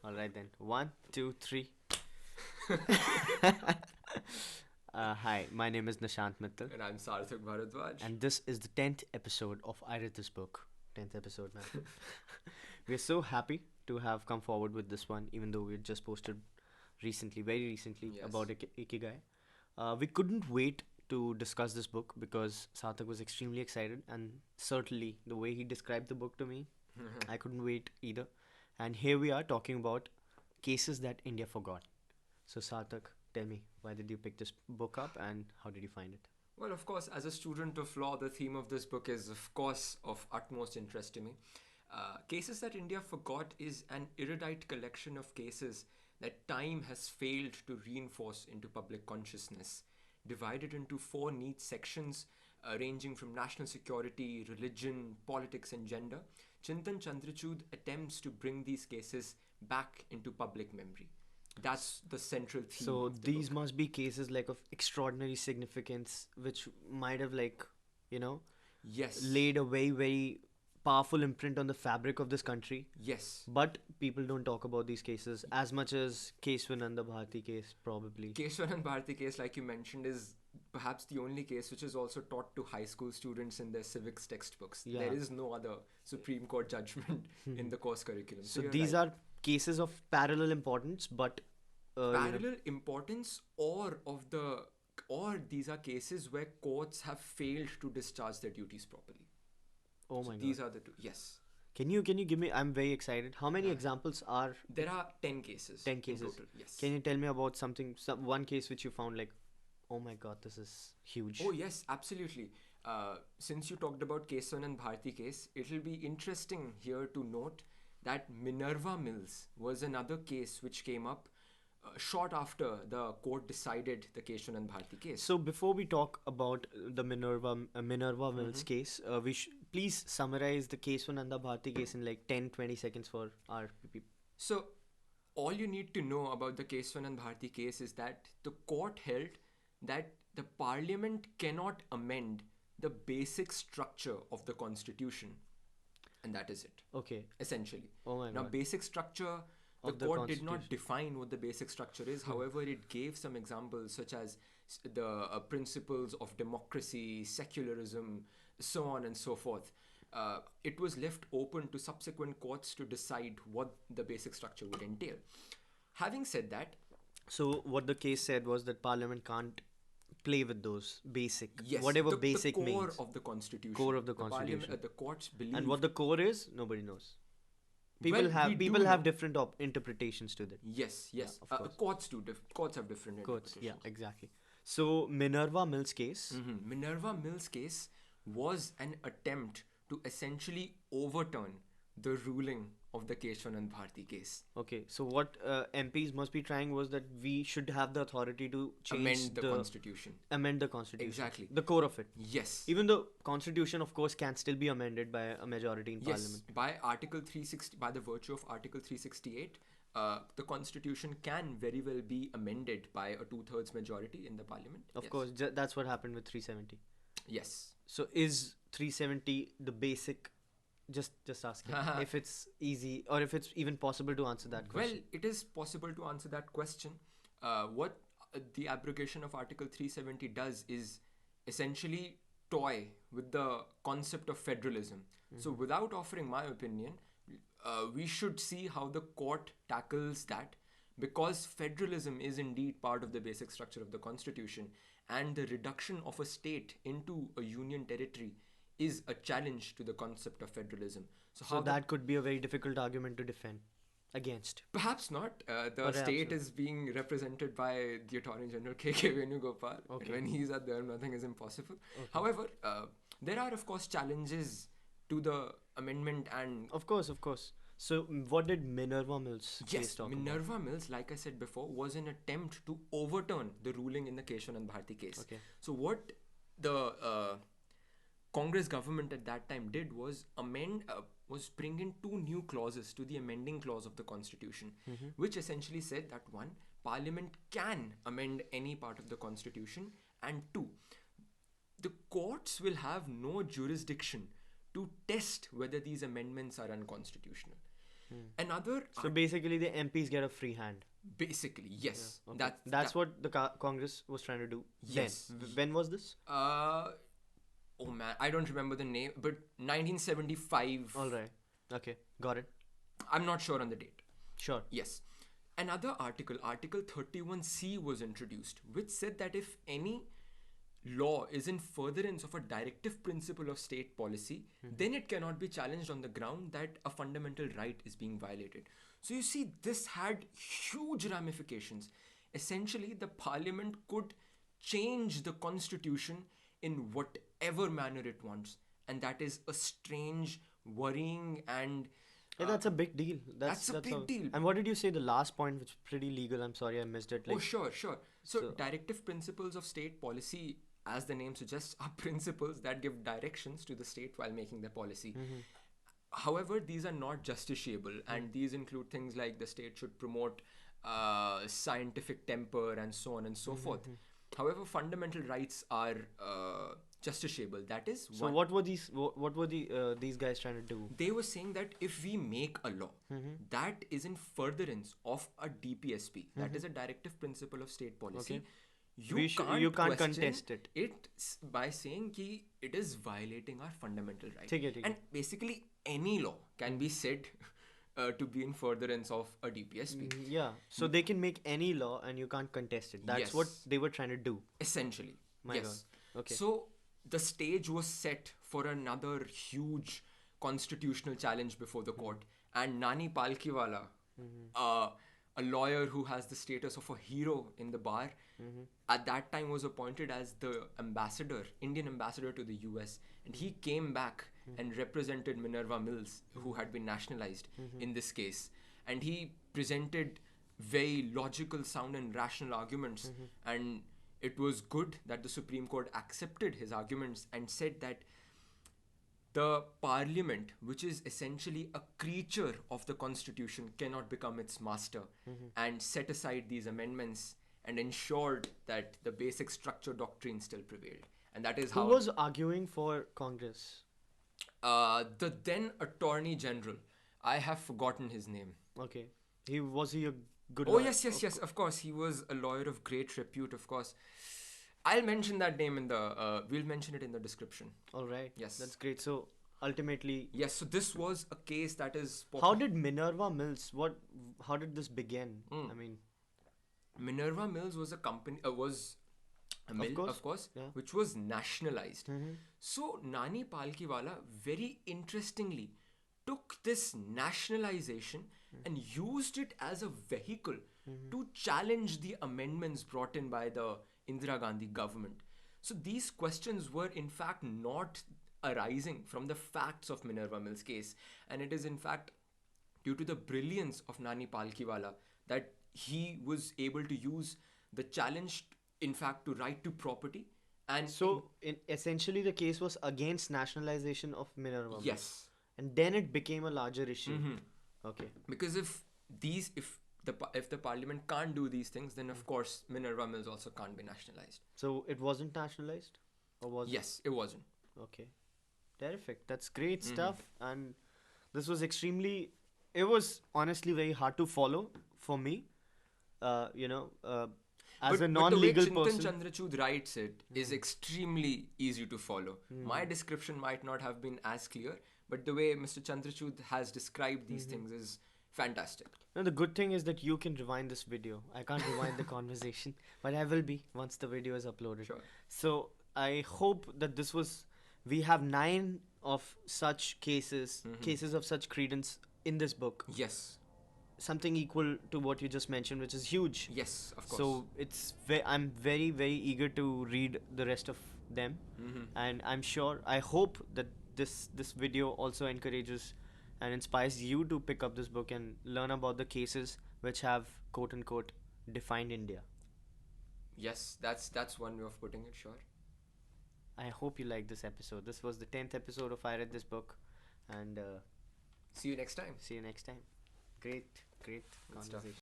All right then. One, two, three. Hi, my name is Nishant Mittal, And I'm Sarthak Bharadwaj. and this is the 10th episode of I Read This Book. 10th episode, man. We're so happy to have come forward with this one, even though we just posted recently, very recently, Yes. about Ikigai. We couldn't wait to discuss this book because Sarthak was extremely excited, and certainly the way he described the book to me, I couldn't wait either. And here we are talking about cases that India forgot. So, Sarthak, tell me, why did you pick this book up and how did you find it? Well, of course, as a student of law, the theme of this book is, of course, of utmost interest to me. Cases that India forgot is an erudite collection of cases that time has failed to reinforce into public consciousness, divided into four neat sections ranging from national security, religion, politics, and gender. Chintan Chandrachud attempts to bring these cases back into public memory. That's the central theme So, of the these book. must be cases like of extraordinary significance, which might have, you know, Yes, laid a very, very powerful imprint on the fabric of this country. yes. But people don't talk about these cases as much as Keswananda Bharti case, probably. Keswaran Bharti case, like you mentioned, is perhaps the only case which is also taught to high school students in their civics textbooks. There Yeah. is no other Supreme Court judgment in the course curriculum. So So, you're these right. are cases of parallel importance, but, Parallel importance or these are cases where courts have failed to discharge their duties properly. oh So my god. these are the two. Yes. Can you give me? I'm very excited. How many examples are There are 10 cases 10 in cases? total. Yes. Can you tell me about one case which you found like, oh my god, this is huge. Oh, yes, absolutely. Since you talked about Kesan and Bharti case, it'll be interesting here to note that Minerva Mills was another case which came up short after the court decided the Kesan and Bharti case. So before we talk about the Minerva Mills case, we please summarize the Keswananda Bharti case in like 10-20 seconds for our people. So, all you need to know about the Keswan and Bharti case is that the court held that the parliament cannot amend the basic structure of the constitution, and that is it. Okay. Essentially. Oh my Now, god. basic structure, the Of the court did not Constitution. define what the basic structure is. However, it gave some examples such as the principles of democracy, secularism, so on and so forth. It was left open to subsequent courts to decide what the basic structure would entail. Having said that, So what the case said was that Parliament can't play with those basic, yes, whatever the basic core means. of the constitution, Core of the parliament, Constitution. the courts And what believed. the core is, nobody knows. Well, we do People have know. different interpretations to that. Yes, Yeah, yes. of course. Courts have different Courts, yeah, interpretations. exactly. So Minerva Mills case. Minerva Mills case was an attempt to essentially overturn the ruling of the Keshwanand Bharti case. Okay, so what MPs must be trying was that we should have the authority to change Amend the constitution. amend the constitution. Exactly. The core of it. Yes. Even though constitution, of course, can still be amended by a majority in Yes, parliament. by Article 360, by the virtue of Article 368, the constitution can very well be amended by a two-thirds majority in the parliament. Of Yes. course, that's what happened with 370. Yes. So is 370 the basic? Just asking if it's easy or if it's even possible to answer that Well, question. it is possible to answer that question. What the abrogation of Article 370 does is essentially toy with the concept of federalism. So, without offering my opinion, we should see how the court tackles that, because federalism is indeed part of the basic structure of the constitution, and the reduction of a state into a union territory is a challenge to the concept of federalism. So, So how the that could be a very difficult argument to defend against. Perhaps not. The Perhaps state not. is being represented by the Attorney General K.K. Venugopal. Okay. And when he's at there, nothing is impossible. However, there are, of course, challenges to the amendment and. Of course, of course. So what did Minerva Mills case Yes, talk about? Minerva Mills, like I said before, was an attempt to overturn the ruling in the Keshan and Bharti case. Okay. So, what the Congress government at that time did was was bring in two new clauses to the amending clause of the constitution, which essentially said that one, parliament can amend any part of the constitution, and two, the courts will have no jurisdiction to test whether these amendments are unconstitutional. Another So basically, the MPs get a free hand. basically, yes. Okay. That That's what the Congress was trying to do. Yes. Then. When was this? Oh man, I don't remember the name, but 1975. All right. Okay. Got it. I'm not sure on the date. Sure. Yes. Another article, Article 31C, was introduced, which said that if any law is in furtherance of a directive principle of state policy, then it cannot be challenged on the ground that a fundamental right is being violated. So you see, this had huge ramifications. Essentially, the parliament could change the constitution in whatever manner it wants. And that is a strange, worrying, and Yeah, that's a big deal. that's a big deal. And what did you say? The last point, which is pretty legal. I'm sorry, I missed it. Oh, sure. So, directive principles of state policy, as the name suggests, are principles that give directions to the state while making their policy. However, these are not justiciable, and these include things like the state should promote scientific temper and so on and so forth. However, fundamental rights are justiciable. That is, So what were these? What were these guys trying to do? they were saying that if we make a law that is in furtherance of a DPSP, that is a directive principle of state policy, Okay. you You can't question contest it. by saying ki it is violating our fundamental right. ठीक है. And basically, any law can be said to be in furtherance of a DPSP. Yeah. So they can make any law and you can't contest it. That's what Yes. they were trying to do. Essentially. My yes. God. Okay. So the stage was set for another huge constitutional challenge before the court. And Nani Palkiwala, a lawyer who has the status of a hero in the bar, at that time was appointed as the ambassador, Indian ambassador to the US. And he came back and represented Minerva Mills, who had been nationalized in this case. And he presented very logical, sound, and rational arguments. And it was good that the Supreme Court accepted his arguments and said that the parliament, which is essentially a creature of the constitution, cannot become its master, and set aside these amendments and ensured that the basic structure doctrine still prevailed. And that is Who how was arguing for Congress? the then Attorney General, I have forgotten his name. Okay. Was he a good Oh, lawyer? yes, of course. He was a lawyer of great repute, of course. I'll mention that name in the, we'll mention it in the description. All right. Yes. That's great. So ultimately, Yes, so this was a case that is... how did Minerva Mills? How did this begin? I mean, Minerva Mills was a company, was a mill, course, of course, yeah. which was nationalized. So Nani Palkiwala, very interestingly, took this nationalization and used it as a vehicle to challenge the amendments brought in by the Indira Gandhi government. So these questions were in fact not arising from the facts of Minerva Mills case, and it is in fact due to the brilliance of Nani Palkiwala that he was able to use the challenge, in fact, to right to property. And so essentially the case was against nationalization of Minerva Mills. yes, And then it became a larger issue. Okay. because if the parliament can't do these things, then of course Minerva Mills also can't be nationalized. So it wasn't nationalized? Or was Yes, it wasn't. it? Okay. Terrific. That's great stuff. And this was it was honestly very hard to follow for me. As But a non-legal the way person. Chintan Chandrachud writes it is extremely easy to follow. My description might not have been as clear, but the way Mr. Chandrachud has described these things is fantastic. No, the good thing is that you can rewind this video. I can't rewind the conversation, but I will be once the video is uploaded. Sure. So I hope that we have 9 of such cases of such credence in this book. Yes. Something equal to what you just mentioned, which is huge. Yes, of course. So I'm very, very eager to read the rest of them, and I hope that this video also encourages and inspires you to pick up this book and learn about the cases which have quote unquote defined India. Yes, that's one way of putting it, sure. I hope you like this episode. This was the 10th episode of I Read This Book, and See you next time. see you next time. Great Good stuff. conversation.